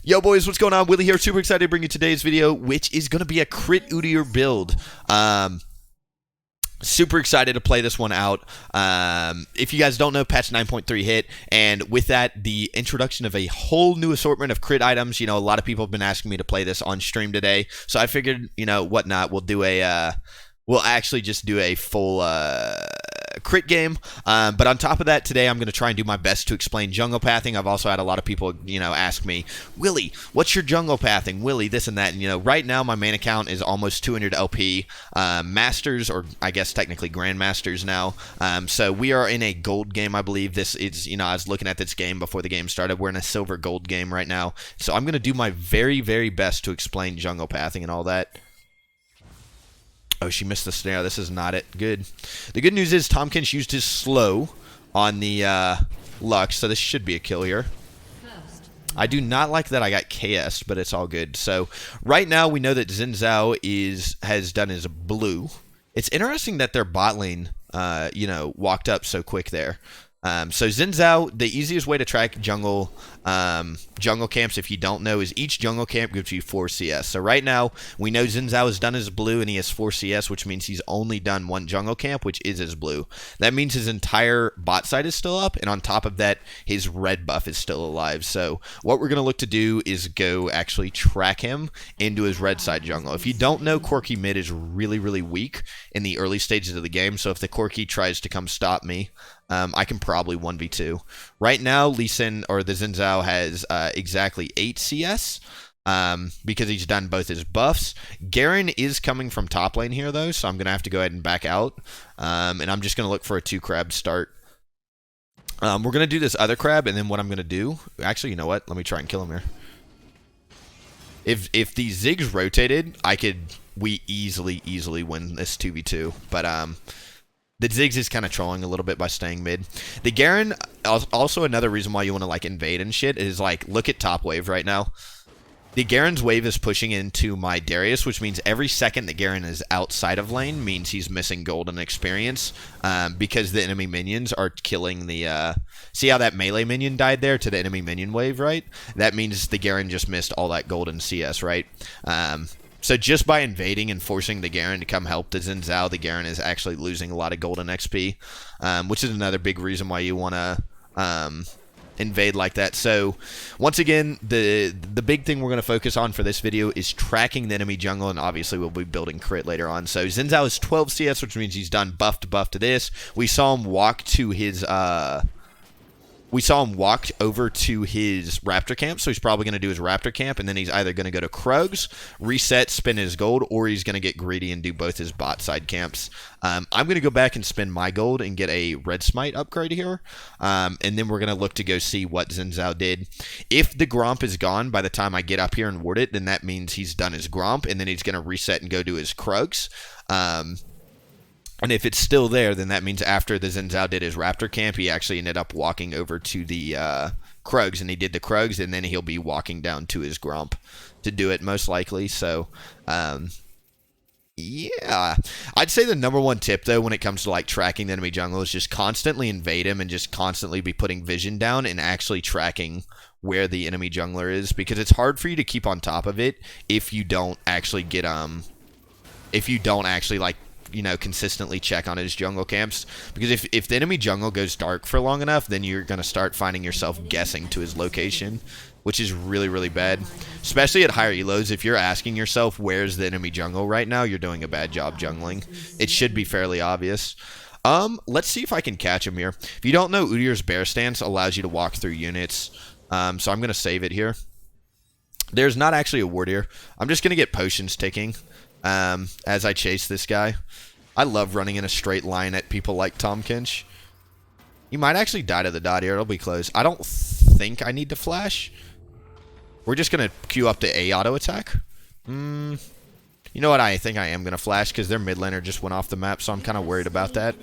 Yo boys, what's going on? Willie here, super excited to bring you today's video, which is going to be a crit Udyr build. Super excited to play this one out. If you guys don't know, patch 9.3 hit, and with that, the introduction of a whole new assortment of crit items. You know, a lot of people have been asking me to play this on stream today, so I figured, you know, whatnot, we'll actually just do a full crit game. But on top of that, today I'm going to try and do my best to explain jungle pathing. I've also had a lot of people, you know, ask me, Willie, what's your jungle pathing? Willie, this and that. And, you know, right now my main account is almost 200 LP. Masters, or I guess technically Grandmasters now. So we are in a gold game, I believe. This is, you know, I was looking at this game before the game started. We're in a silver gold game right now. So I'm going to do my very, very best to explain jungle pathing and all that. Oh, she missed the snare. This is not it. Good. The good news is Tomkins used his slow on the Lux, so this should be a kill here. I do not like that I got KS'd, but it's all good. So right now we know that Xin Zhao has done his blue. It's interesting that their bot lane, you know, walked up so quick there. So Xin Zhao, the easiest way to track jungle camps, if you don't know, is each jungle camp gives you 4 CS. So right now, we know Xin Zhao has done his blue and he has 4 CS, which means he's only done 1 jungle camp, which is his blue. That means his entire bot side is still up, and on top of that, his red buff is still alive. So what we're going to look to do is go actually track him into his red side jungle. If you don't know, Corki mid is really, really weak in the early stages of the game, so if the Corki tries to come stop me, I can probably 1v2. Right now, Lee Sin, or the Xin Zhao, has exactly 8 CS because he's done both his buffs. Garen is coming from top lane here, though, so I'm going to have to go ahead and back out. And I'm just going to look for a 2-crab start. We're going to do this other crab, and then what I'm going to do... Actually, you know what? Let me try and kill him here. If these Ziggs rotated, we easily win this 2v2. But, the Ziggs is kind of trolling a little bit by staying mid. The Garen, also another reason why you want to, like, invade and shit, is, like, look at top wave right now. The Garen's wave is pushing into my Darius, which means every second that Garen is outside of lane means he's missing golden experience, because the enemy minions are killing the, see how that melee minion died there to the enemy minion wave, right? That means the Garen just missed all that golden CS, right? So just by invading and forcing the Garen to come help the Xin Zhao, the Garen is actually losing a lot of golden XP, which is another big reason why you want to invade like that. So once again, the big thing we're going to focus on for this video is tracking the enemy jungle, and obviously we'll be building crit later on. So Xin Zhao is 12 CS, which means he's done buff to this. We saw him walk to his... We saw him walk over to his Raptor camp, so he's probably going to do his Raptor camp, and then he's either going to go to Krugs, reset, spin his gold, or he's going to get greedy and do both his bot side camps. I'm going to go back and spend my gold and get a Red Smite upgrade here, and then we're going to look to go see what Xin Zhao did. If the Gromp is gone by the time I get up here and ward it, then that means he's done his Gromp, and then he's going to reset and go do his Krugs. And if it's still there, then that means after the Xin Zhao did his Raptor camp, he actually ended up walking over to the Krugs, and he did the Krugs, and then he'll be walking down to his Gromp to do it, most likely. So, yeah. I'd say the number one tip, though, when it comes to, like, tracking the enemy jungle is just constantly invade him and just constantly be putting vision down and actually tracking where the enemy jungler is, because it's hard for you to keep on top of it if you don't actually get, like, you know, consistently check on his jungle camps, because if the enemy jungle goes dark for long enough, then you're going to start finding yourself guessing to his location, which is really, really bad, especially at higher elos. If you're asking yourself where's the enemy jungle right now, you're doing a bad job jungling. It should be fairly obvious. Let's see if I can catch him here. If you don't know, Udyr's bear stance allows you to walk through units, so I'm going to save it here. There's not actually a ward here. I'm just going to get potions ticking as I chase this guy. I love running in a straight line at people like Tomkins. He might actually die to the dot here. It'll be close. I don't think I need to flash. We're just going to queue up the A auto attack. You know what? I think I am going to flash because their mid laner just went off the map, so I'm kind of worried about that.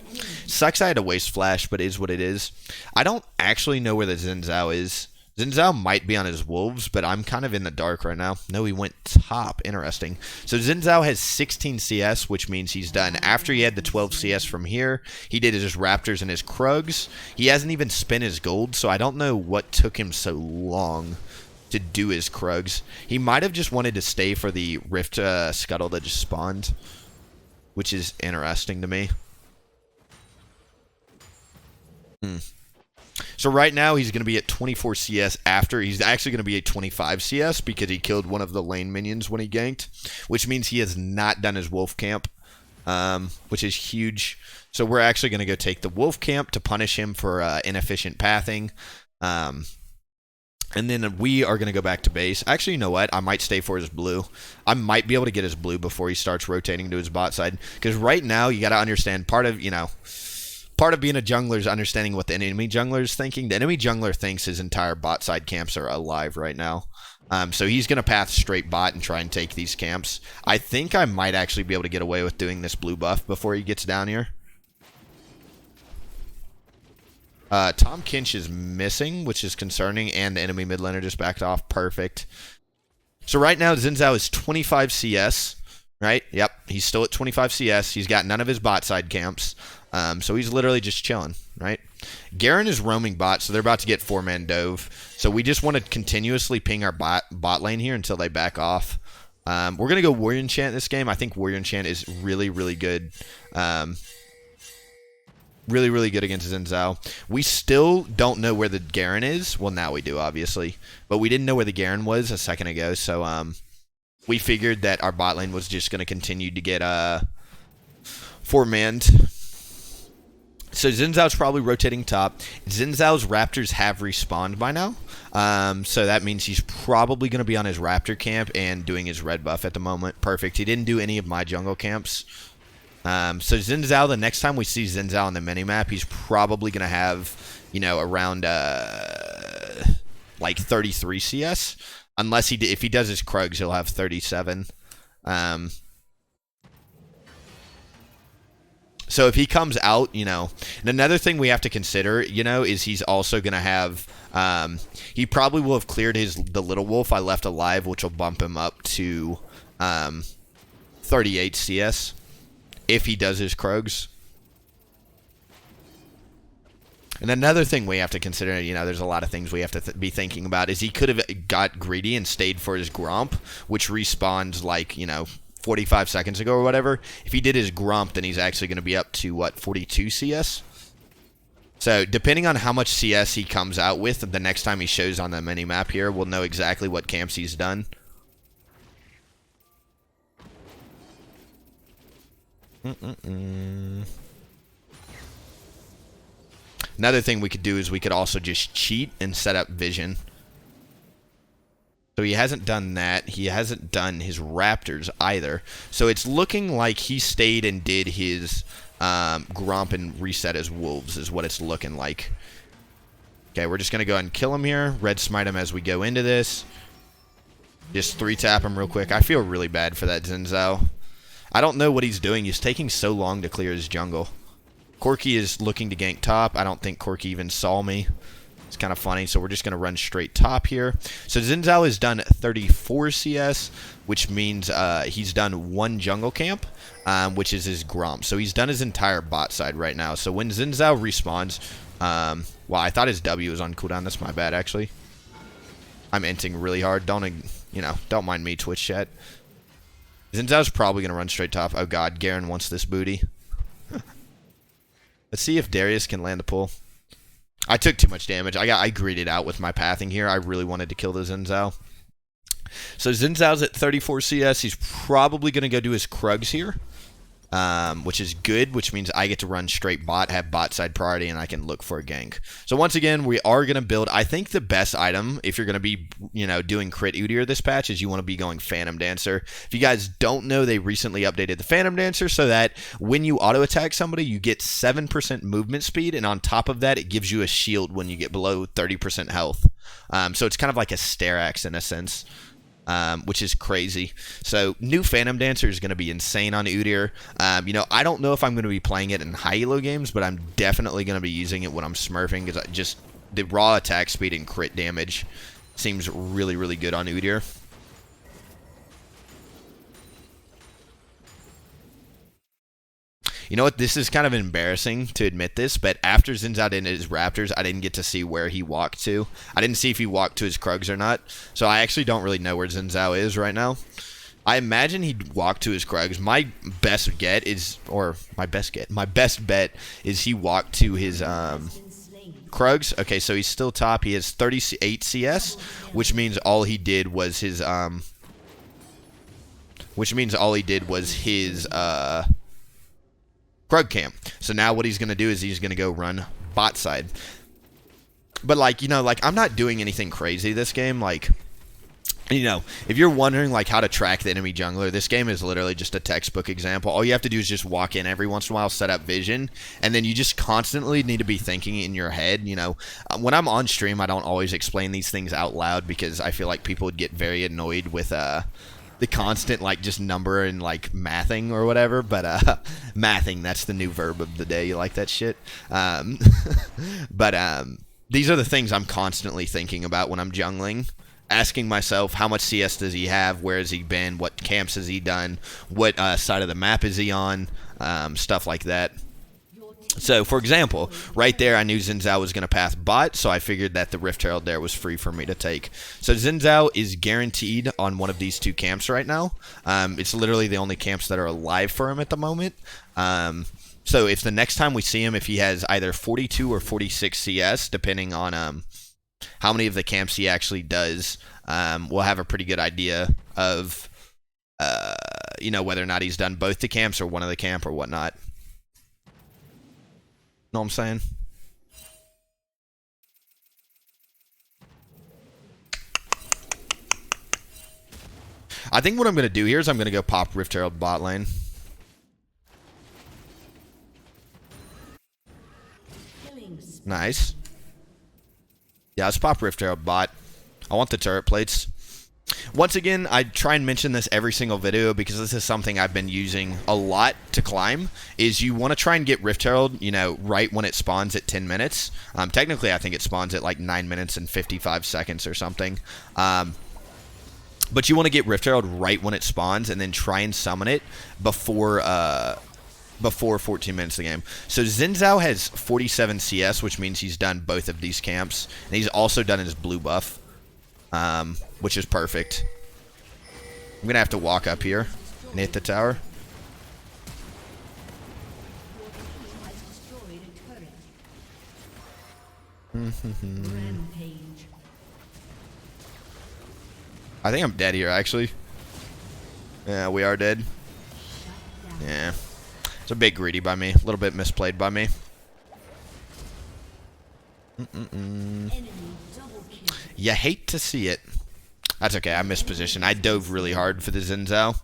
Sucks I had to waste flash, but it is what it is. I don't actually know where the Xin Zhao is. Xin Zhao might be on his wolves, but I'm kind of in the dark right now. No, he went top. Interesting. So Xin Zhao has 16 CS, which means he's done. After he had the 12 CS from here, he did his Raptors and his Krugs. He hasn't even spent his gold, so I don't know what took him so long to do his Krugs. He might have just wanted to stay for the Rift Scuttle that just spawned, which is interesting to me. So right now he's going to be at 24 CS after. He's actually going to be at 25 CS because he killed one of the lane minions when he ganked, which means he has not done his wolf camp, which is huge. So we're actually going to go take the wolf camp to punish him for inefficient pathing. And then we are going to go back to base. Actually, you know what? I might stay for his blue. I might be able to get his blue before he starts rotating to his bot side. Because right now, you got to understand, part of being a jungler is understanding what the enemy jungler is thinking. The enemy jungler thinks his entire bot side camps are alive right now. So he's going to path straight bot and try and take these camps. I think I might actually be able to get away with doing this blue buff before he gets down here. Tom Kinch is missing, which is concerning, and the enemy mid laner just backed off. Perfect. So right now, Xin Zhao is 25 CS, right? Yep, he's still at 25 CS. He's got none of his bot side camps, so he's literally just chilling, right? Garen is roaming bot, so they're about to get 4-man dove. So we just want to continuously ping our bot lane here until they back off. We're going to go Warrior Enchant this game. I think Warrior Enchant is really, really good. Really, really good against Xin Zhao. We still don't know where the Garen is. Well, now we do, obviously. But we didn't know where the Garen was a second ago, so we figured that our bot lane was just going to continue to get 4-manned. So Xin Zhao's probably rotating top. Xin Zhao's Raptors have respawned by now. So that means he's probably going to be on his Raptor camp and doing his red buff at the moment. Perfect. He didn't do any of my jungle camps. So Xin Zhao, the next time we see Xin Zhao on the minimap, he's probably going to have, around like 33 CS. Unless if he does his Krugs, he'll have 37. So if he comes out, and another thing we have to consider, is he's also going to have, he probably will have cleared the little wolf I left alive, which will bump him up to 38 CS. If he does his Krugs. And another thing we have to consider, there's a lot of things we have to be thinking about, is he could have got greedy and stayed for his Gromp, which respawns like, 45 seconds ago or whatever. If he did his Gromp, then he's actually going to be up to, 42 CS? So, depending on how much CS he comes out with, the next time he shows on the minimap here, we'll know exactly what camps he's done. Another thing we could do is we could also just cheat and set up vision. So he hasn't done that. He hasn't done his Raptors either. So it's looking like he stayed and did his Gromp and reset his Wolves is what it's looking like. Okay, we're just going to go ahead and kill him here. Red smite him as we go into this. Just 3-tap him real quick. I feel really bad for that Xin Zhao. I don't know what he's doing. He's taking so long to clear his jungle. Corki is looking to gank top. I don't think Corki even saw me. It's kind of funny. So we're just going to run straight top here. So Xin Zhao has done 34 CS, which means he's done 1 jungle camp, which is his Gromp. So he's done his entire bot side right now. So when Xin Zhao respawns, well, I thought his W was on cooldown. That's my bad, actually. I'm inting really hard. Don't mind me, Twitch chat. Xin Zhao's probably going to run straight top. Oh god, Garen wants this booty. Let's see if Darius can land the pull. I took too much damage. I greeted out with my pathing here. I really wanted to kill the Xin Zhao. So Xin Zhao's at 34 CS. He's probably going to go do his Krugs here. Which is good, which means I get to run straight bot, have bot side priority, and I can look for a gank. So once again, we are going to build, I think the best item, if you're going to be, doing crit Udyr this patch, is you want to be going Phantom Dancer. If you guys don't know, they recently updated the Phantom Dancer so that when you auto-attack somebody, you get 7% movement speed, and on top of that, it gives you a shield when you get below 30% health. So it's kind of like a Stair Axe in a sense. Which is crazy. So new Phantom Dancer is going to be insane on Udyr. I don't know if I'm going to be playing it in high elo games, but I'm definitely going to be using it when I'm smurfing because just the raw attack speed and crit damage seems really, really good on Udyr. You know what? This is kind of embarrassing to admit this, but after Xin Zhao did his Raptors, I didn't get to see where he walked to. I didn't see if he walked to his Krugs or not, so I actually don't really know where Xin Zhao is right now. I imagine he'd walk to his Krugs. My best bet is he walked to his Krugs. Okay, so he's still top. He has 38 CS, which means all he did was his Krug camp. So now what he's going to do is he's going to go run bot side. But like, you know, like I'm not doing anything crazy this game. Like, you know, if you're wondering like how to track the enemy jungler, this game is literally just a textbook example. All you have to do is just walk in every once in a while, set up vision, and then you just constantly need to be thinking in your head. You know, when I'm on stream, I don't always explain these things out loud because I feel like people would get very annoyed with the constant like just number and like mathing or whatever. But mathing, that's the new verb of the day. You like that shit? But these are the things I'm constantly thinking about when I'm jungling. Asking myself, how much CS does he have? Where has he been? What camps has he done? What side of the map is he on? Stuff like that. So, for example, right there, I knew Xin Zhao was going to path bot, so I figured that the Rift Herald there was free for me to take. So, Xin Zhao is guaranteed on one of these two camps right now. It's literally the only camps that are alive for him at the moment. So, if the next time we see him, if he has either 42 or 46 CS, depending on how many of the camps he actually does, we'll have a pretty good idea of, you know, whether or not he's done both the camps or one of the camp or whatnot. Know what I'm saying? I think what I'm going to do here is I'm going to go pop Rift Herald bot lane. Nice. Yeah, let's pop Rift Herald bot. I want the turret plates. Once again, I try and mention this every single video because this is something I've been using a lot to climb, is you want to try and get Rift Herald, you know, right when it spawns at 10 minutes. Technically, I think it spawns at like 9 minutes and 55 seconds or something. But you want to get Rift Herald right when it spawns and then try and summon it before 14 minutes of the game. So Xin Zhao has 47 CS, which means he's done both of these camps. And he's also done his blue buff, which is perfect. I'm going to have to walk up here and hit the tower. I think I'm dead here, actually. Yeah, we are dead. Yeah. It's a bit greedy by me. A little bit misplayed by me. You hate to see it. That's okay. I missed position. I dove really hard for the Xin Zhao.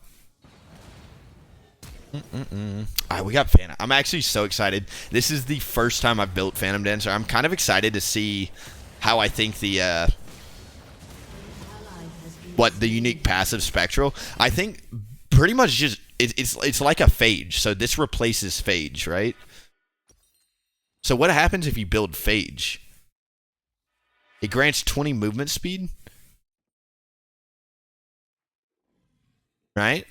Alright, we got Phantom. I'm actually so excited. This is the first time I've built Phantom Dancer. I'm kind of excited to see how I think the the unique passive Spectral. I think pretty much just it's like a Phage. So this replaces Phage, right? So what happens if you build Phage? It grants 20 movement speed, right?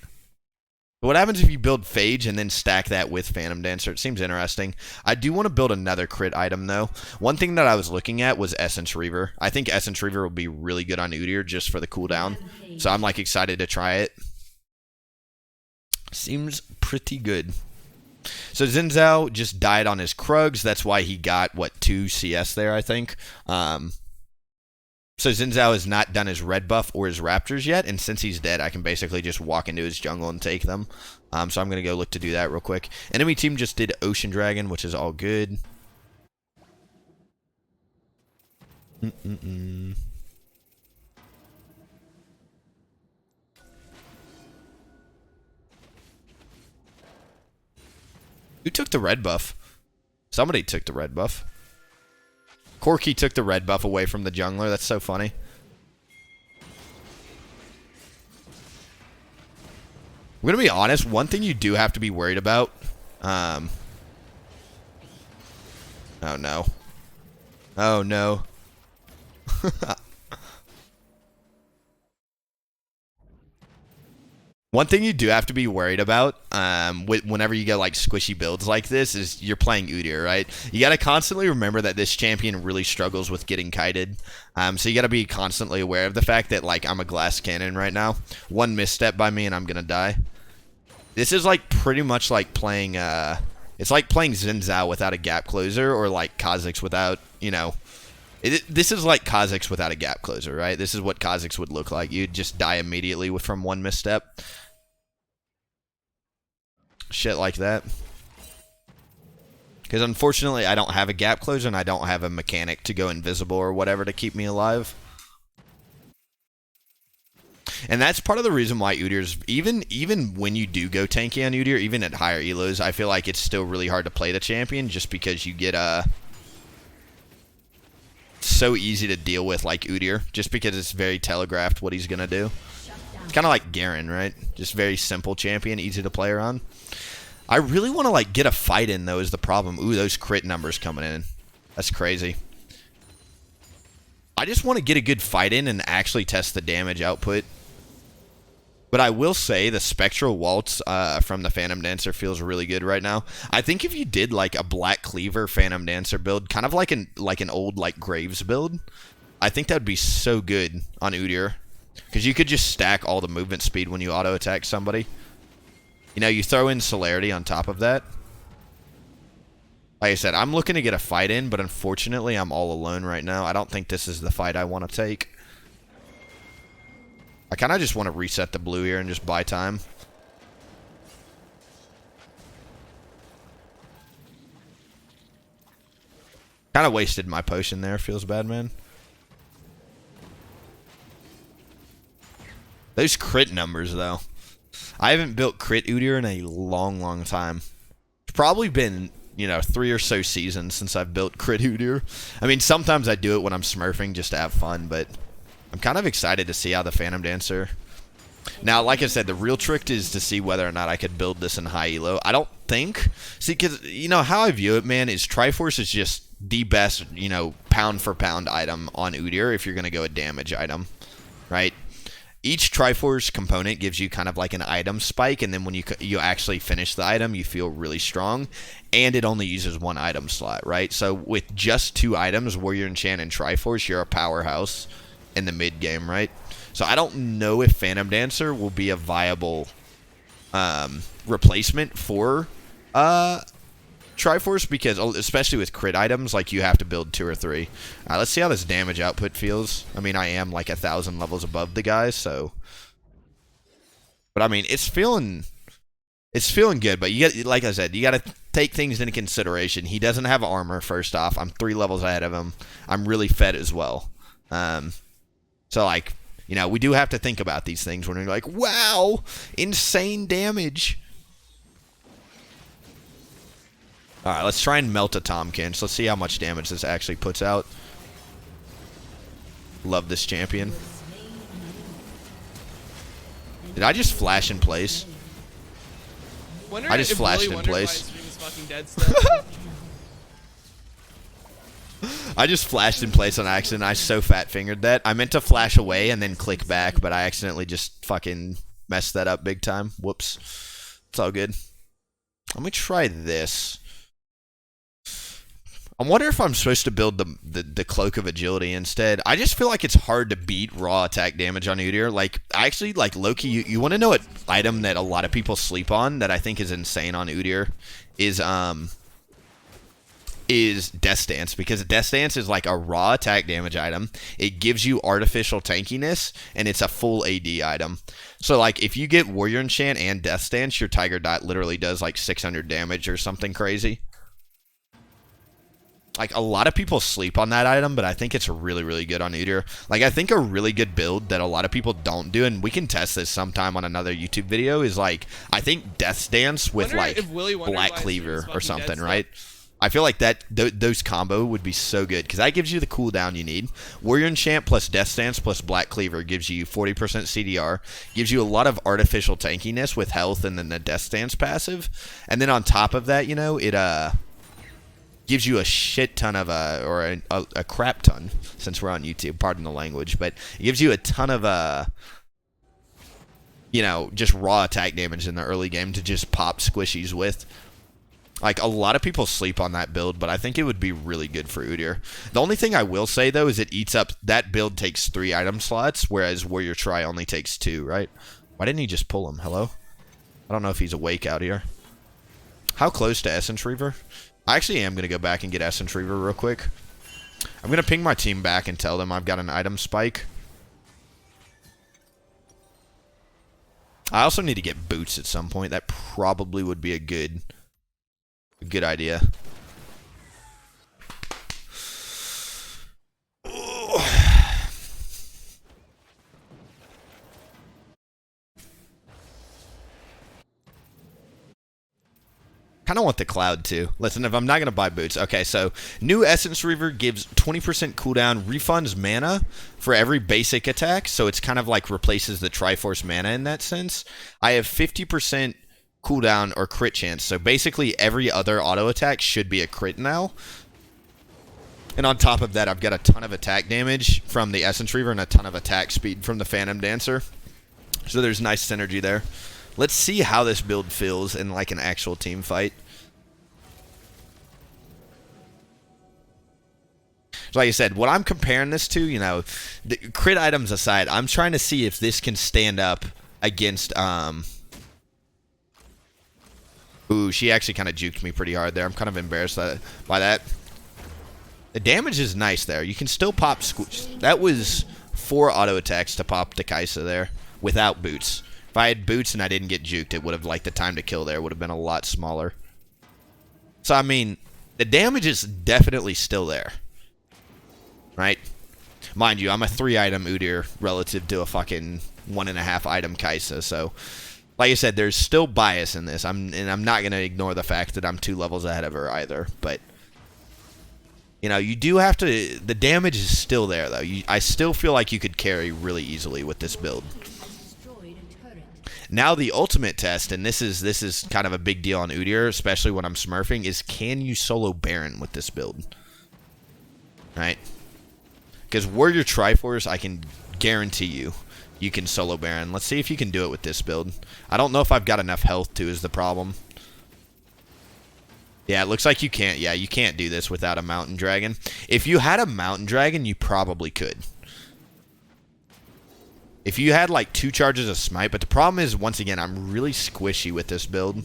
What happens if you build Phage and then stack that with Phantom Dancer? It seems interesting. I do want to build another crit item, though. One thing that I was looking at was Essence Reaver. I think Essence Reaver will be really good on Udyr just for the cooldown. So I'm, like, excited to try it. Seems pretty good. So Xin Zhao just died on his Krugs. That's why he got, what, 2 CS there, I think. So Xin Zhao has not done his red buff or his Raptors yet, and since he's dead, I can basically just walk into his jungle and take them. So I'm going to go look to do that real quick. Enemy team just did Ocean Dragon, which is all good. Who took the red buff? Somebody took the red buff. Corki took the red buff away from the jungler. That's so funny. I'm going to be honest. One thing you do have to be worried about. Oh, no. Oh, no. One thing you do have to be worried about whenever you get like squishy builds like this is you're playing Udyr, right? You got to constantly remember that this champion really struggles with getting kited. So you got to be constantly aware of the fact that like I'm a glass cannon right now. One misstep by me and I'm going to die. This is like pretty much like playing, it's like playing Xin Zhao without a gap closer or like Kha'Zix without, you know, this is like Kha'Zix without a gap closer, right? This is what Kha'Zix would look like. You'd just die immediately from one misstep. Shit like that. Because unfortunately, I don't have a gap closer and I don't have a mechanic to go invisible or whatever to keep me alive. And that's part of the reason why Udyr's, even when you do go tanky on Udyr, even at higher elos, I feel like it's still really hard to play the champion just because you get so easy to deal with like Udyr, just because it's very telegraphed what he's gonna do. It's kind of like Garen, right? Just very simple champion, easy to play around. I really want to like get a fight in though is the problem. Ooh, those crit numbers coming in. That's crazy. I just want to get a good fight in and actually test the damage output. But I will say the Spectral Waltz from the Phantom Dancer feels really good right now. I think if you did like a Black Cleaver Phantom Dancer build, kind of like an old like Graves build, I think that would be so good on Udyr. Because you could just stack all the movement speed when you auto attack somebody. You know, you throw in Celerity on top of that. Like I said, I'm looking to get a fight in, but unfortunately I'm all alone right now. I don't think this is the fight I want to take. I kind of just want to reset the blue here and just buy time. Kind of wasted my potion there. Feels bad, man. Those crit numbers, though. I haven't built crit Udyr in a long, long time. It's probably been, you know, 3 or so seasons since I've built crit Udyr. I mean, sometimes I do it when I'm smurfing just to have fun, but I'm kind of excited to see how the Phantom Dancer... Now, like I said, the real trick is to see whether or not I could build this in high elo. I don't think... See, because, you know, how I view it, man, is Triforce is just the best, you know, pound for pound item on Udyr if you're going to go a damage item, right? Each Triforce component gives you kind of like an item spike, and then when you actually finish the item, you feel really strong, and it only uses one item slot, right? So with just 2 items, Warrior Enchant and Triforce, you're a powerhouse in the mid game, right? So I don't know if Phantom Dancer will be a viable replacement for Triforce, because especially with crit items, like you have to build 2 or 3. Let's see how this damage output feels. I mean, I am like 1,000 levels above the guy, so. But I mean, it's feeling good. But you get, like I said, you got to take things into consideration. He doesn't have armor. First off, I'm 3 levels ahead of him. I'm really fed as well. So like, you know, we do have to think about these things when we're like, wow, insane damage. Alright, let's try and melt a Tomkins. Let's see how much damage this actually puts out. Love this champion. Did I just flash in place? I just flashed in place. I just flashed in place on accident. I so fat fingered that. I meant to flash away and then click back, but I accidentally just fucking messed that up big time. Whoops. It's all good. Let me try this. I wonder if I'm supposed to build the Cloak of Agility instead. I just feel like it's hard to beat raw attack damage on Udyr. Like, actually, like, Loki, you want to know what item that a lot of people sleep on that I think is insane on Udyr is Death Stance, because Death Stance is like a raw attack damage item. It gives you artificial tankiness, and it's a full AD item. So, like, if you get Warrior Enchant and Death Stance, your Tiger Dot literally does like 600 damage or something crazy. Like, a lot of people sleep on that item, but I think it's really, really good on Udyr. Like, I think a really good build that a lot of people don't do, and we can test this sometime on another YouTube video, is, like, I think Death Dance with, like, Black Cleaver or something, right? I feel like that those combo would be so good, because that gives you the cooldown you need. Warrior Enchant plus Death Stance plus Black Cleaver gives you 40% CDR, gives you a lot of artificial tankiness with health and then the Death Stance passive. And then on top of that, you know, it gives you a shit ton of or a crap ton, since we're on YouTube, pardon the language, but it gives you a ton of you know, just raw attack damage in the early game to just pop squishies with. Like, a lot of people sleep on that build, but I think it would be really good for Udyr. The only thing I will say, though, is it eats up... That build takes 3 item slots, whereas Warrior Try only takes 2, right? Why didn't he just pull him? Hello? I don't know if he's awake out here. How close to Essence Reaver? I actually am going to go back and get Essence Reaver real quick. I'm going to ping my team back and tell them I've got an item spike. I also need to get boots at some point. That probably would be a good idea. Kind of want the cloud too. Listen, if I'm not going to buy boots. Okay, so new Essence Reaver gives 20% cooldown, refunds mana for every basic attack. So it's kind of like replaces the Triforce mana in that sense. I have 50% cooldown or crit chance. So basically every other auto attack should be a crit now. And on top of that, I've got a ton of attack damage from the Essence Reaver and a ton of attack speed from the Phantom Dancer. So there's nice synergy there. Let's see how this build feels in like an actual team fight. So like I said, what I'm comparing this to, you know, the crit items aside, I'm trying to see if this can stand up against, ooh, she actually kind of juked me pretty hard there. I'm kind of embarrassed by that. The damage is nice there. You can still pop that was 4 auto attacks to pop the Kaisa there without boots. If I had boots and I didn't get juked, it would have, like, the time to kill there would have been a lot smaller. So, I mean, the damage is definitely still there. Right? Mind you, I'm a 3-item Udyr relative to a fucking 1.5 item Kaisa, so... Like I said, there's still bias in this, and I'm not going to ignore the fact that I'm 2 levels ahead of her either, but... You know, you do have to... The damage is still there, though. I still feel like you could carry really easily with this build. Now the ultimate test, and this is kind of a big deal on Udyr, especially when I'm smurfing, is can you solo Baron with this build? Right? Because Warrior Triforce, I can guarantee you can solo Baron. Let's see if you can do it with this build. I don't know if I've got enough health to is the problem. Yeah, it looks like you can't. Yeah, you can't do this without a Mountain Dragon. If you had a Mountain Dragon, you probably could. If you had like 2 charges of Smite, but the problem is, once again, I'm really squishy with this build.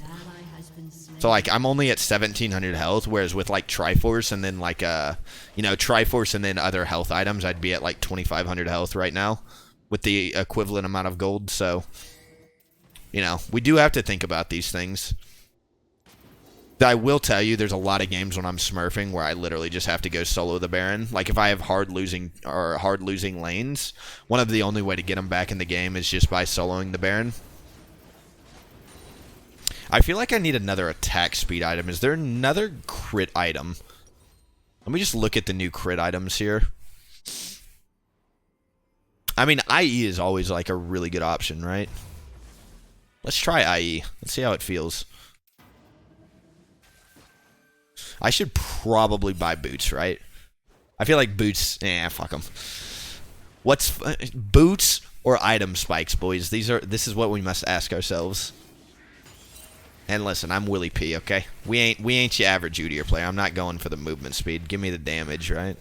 So like, I'm only at 1700 health, whereas with like Triforce and then like, you know, Triforce and then other health items, I'd be at like 2500 health right now with the equivalent amount of gold. So, you know, we do have to think about these things. I will tell you, there's a lot of games when I'm smurfing where I literally just have to go solo the Baron. Like, if I have hard losing lanes, one of the only way to get them back in the game is just by soloing the Baron. I feel like I need another attack speed item. Is there another crit item? Let me just look at the new crit items here. I mean, IE is always like a really good option, right? Let's try IE. Let's see how it feels. I should probably buy boots, right? I feel like boots... fuck them. What's... boots or item spikes, boys? This is what we must ask ourselves. And listen, I'm WillieP, okay? We ain't your average Udyr player. I'm not going for the movement speed. Give me the damage, right?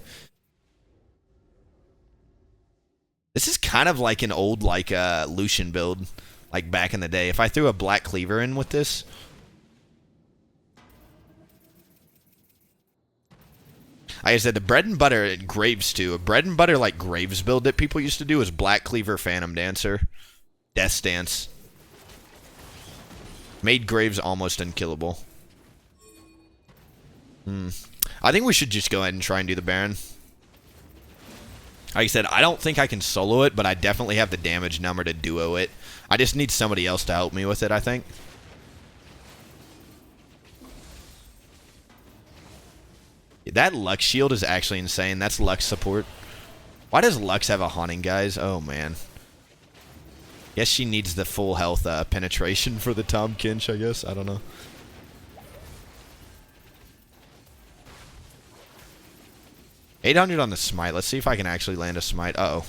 This is kind of like an old, like, Lucian build, like back in the day. If I threw a Black Cleaver in with this... Like I said, the bread and butter at Graves too. A bread and butter like Graves build that people used to do was Black Cleaver, Phantom Dancer, Death Stance. Made Graves almost unkillable. I think we should just go ahead and try and do the Baron. Like I said, I don't think I can solo it, but I definitely have the damage number to duo it. I just need somebody else to help me with it, I think. That Lux shield is actually insane. That's Lux support. Why does Lux have a haunting, guys? Oh, man. Guess she needs the full health penetration for the Tom Kinch, I guess. I don't know. $800 on the smite. Let's see if I can actually land a smite. Uh-oh.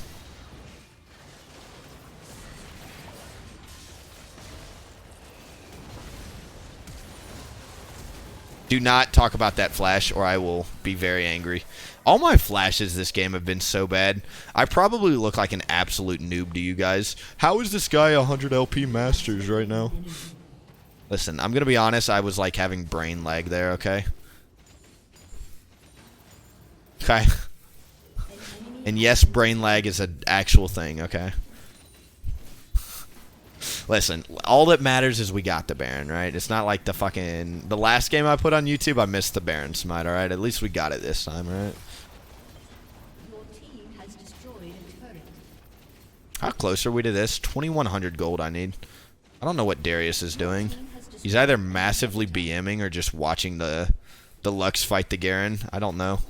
Do not talk about that flash or I will be very angry. All my flashes this game have been so bad. I probably look like an absolute noob to you guys. How is this guy 100 LP Masters right now? Listen, I'm going to be honest. I was like having brain lag there, okay? Okay. And yes, brain lag is an actual thing, okay? Listen, all that matters is we got the Baron, right? It's not like the last game I put on YouTube, I missed the Baron smite, alright? At least we got it this time, right? How close are we to this? 2,100 gold I need. I don't know what Darius is doing. He's either massively BMing or just watching the Lux fight the Garen. I don't know.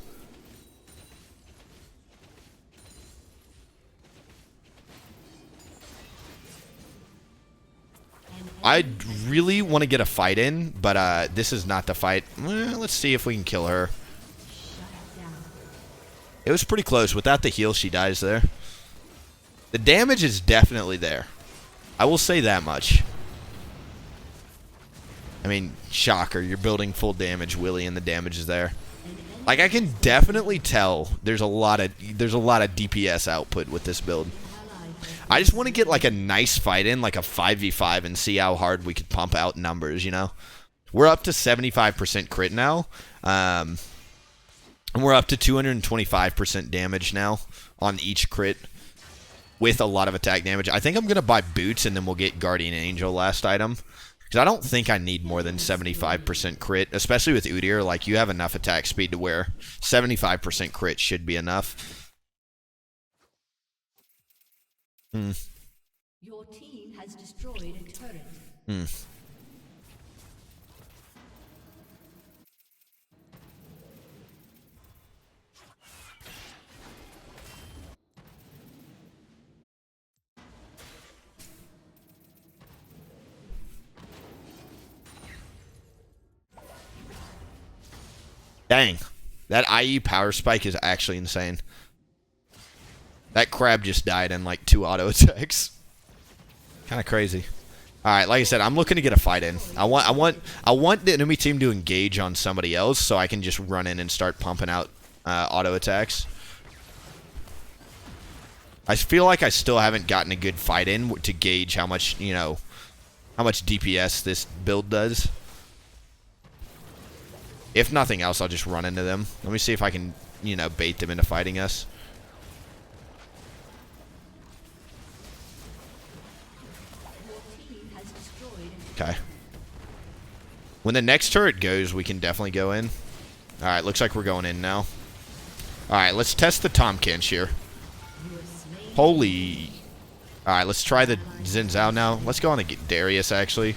I really want to get a fight in, but this is not the fight. Let's see if we can kill her. It was pretty close. Without the heal, she dies there. The damage is definitely there. I will say that much. I mean, shocker. You're building full damage, Willie, and the damage is there. Like, I can definitely tell there's a lot of DPS output with this build. I just want to get like a nice fight in, like a 5v5, and see how hard we could pump out numbers, you know? We're up to 75% crit now. And we're up to 225% damage now on each crit with a lot of attack damage. I think I'm going to buy boots, and then we'll get Guardian Angel last item. Because I don't think I need more than 75% crit, especially with Udyr. Like, you have enough attack speed to where 75% crit should be enough. Your team has destroyed a turret. Dang. That IE power spike is actually insane. That crab just died in like 2 auto attacks. Kind of crazy. All right, like I said, I'm looking to get a fight in. I want the enemy team to engage on somebody else so I can just run in and start pumping out auto attacks. I feel like I still haven't gotten a good fight in to gauge how much, you know, how much DPS this build does. If nothing else, I'll just run into them. Let me see if I can, you know, bait them into fighting us. Okay. When the next turret goes, we can definitely go in. Alright, looks like we're going in now. Alright, let's test the Tahm Kench here. Holy... Alright, let's try the Xin Zhao now. Let's go on to get Darius, actually.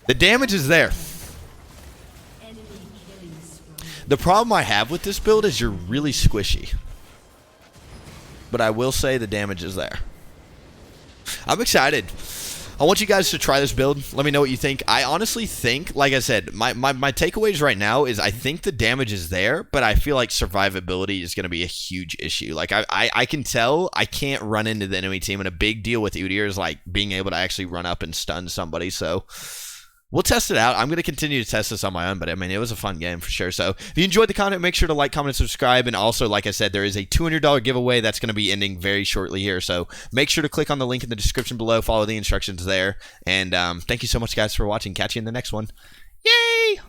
The damage is there. The problem I have with this build is you're really squishy. But I will say the damage is there. I'm excited. I want you guys to try this build. Let me know what you think. I honestly think, like I said, my takeaways right now is I think the damage is there, but I feel like survivability is going to be a huge issue. Like, I can tell I can't run into the enemy team, and a big deal with Udyr is, like, being able to actually run up and stun somebody, so... We'll test it out. I'm going to continue to test this on my own, but I mean, it was a fun game for sure. So if you enjoyed the content, make sure to like, comment, and subscribe. And also, like I said, there is a $200 giveaway that's going to be ending very shortly here. So make sure to click on the link in the description below. Follow the instructions there. And thank you so much, guys, for watching. Catch you in the next one. Yay!